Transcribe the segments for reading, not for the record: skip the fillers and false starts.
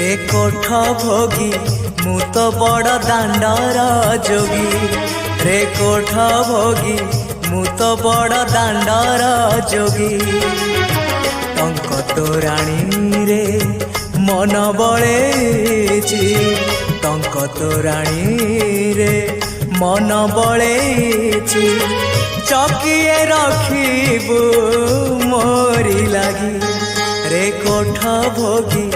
रे कोठ भोगी मु तो बड़ दांडर जोगी रे कोठ भोगी मु तो बड़ दांडर जोगी टंक तोराणी रे मन बळेची टंक तोराणी रे मन बळेची चकिए रखिबू मोरी लागी रे कोठ भोगी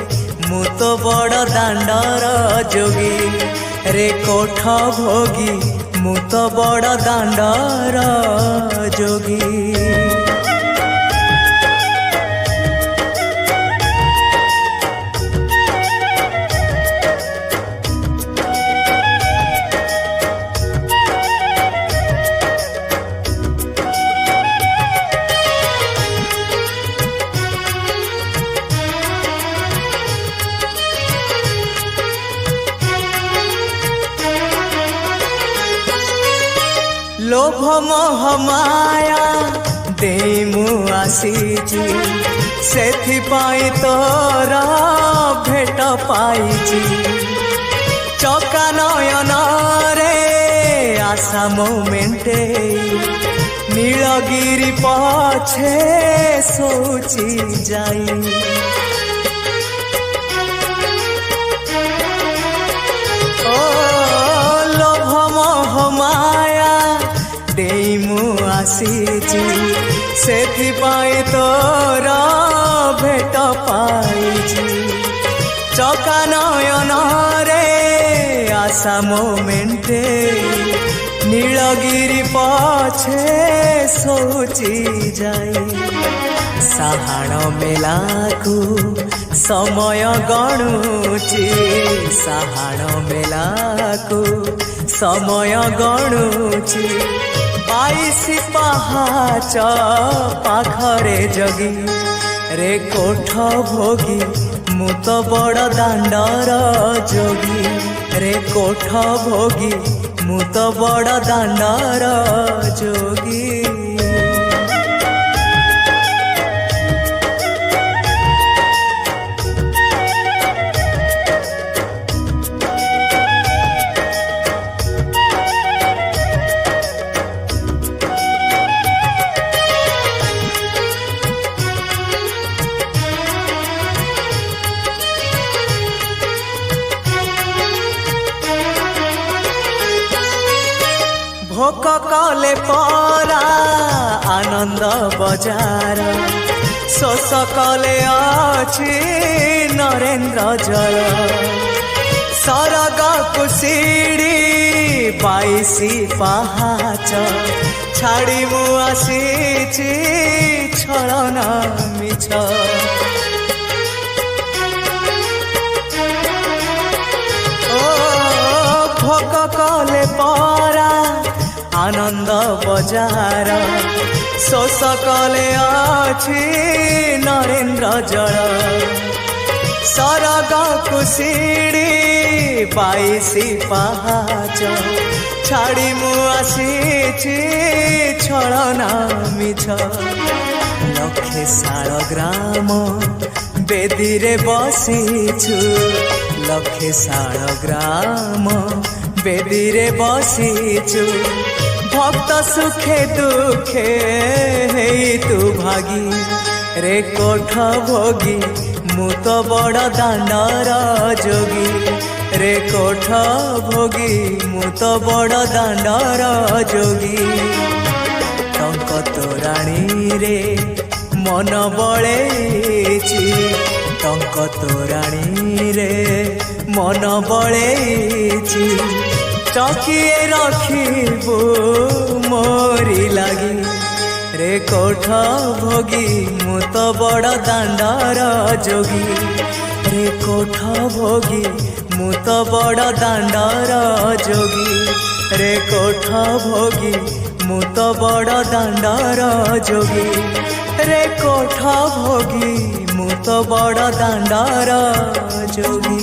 मु तो बड़ दांडर जोगी रे कोठ भोगी मु तो बड़ दांडर जोगी। लोभ मोह माया दे मु आसीची सेथिपाई तोरा भेट पाइची चका नयन रे आशा मोमेंटे नीलगिरी पछे सोची जाई ओ लोभ मोह माया देई मु आसीची सेथिपाई तोरा भेट पाइची चका नयन रे आशा मोमेंटे नीलगिरी पछे सोची जाई साहाण मेलाकू समय गणुची साहाण मेलाकू समय गणुची 22 पहाच पाखरे जगी रे कोठ भोगी मु तो बड़ दांडर जोगी रे कोठ भोगी मु तो बड़ दांडर जोगी। भोक कले परा आनंद बजार शोष कले अछि नरेन्द्र जल सरग कुसीड़ी 22 पहाच छाड़ी मु आसीची छलना मिछ ओ भोक कले परा आनंद बजार शोष कले अछि नरेन्द्र जल सरग कुसीड़ी 22 पहाच छाड़ी मु आसीची छलना मिछ लक्षे शाल ग्राम बेदी रे बसीछु लक्षे शाल ग्राम बेदी रे बसीछु भक्त सुखे दुखे हेई तू भागी रे कोठ भोगी मु तो बड़ दांडर जोगी रे कोठ भोगी मु तो बड़ दांडर जोगी टंक तोराणी रे मन बळेची टंक तोराणी रे मन बळेची चकिए रखिबू मोरी लागी रे कोठ भोगी मु तो बड़ दांडर जोगी रे कोठ भोगी मु तो बड़ दांडर जोगी रे कोठ भोगी मु तो बड़ दांडर जोगी रे कोठ भोगी मु तो बड़ दांडर जोगी।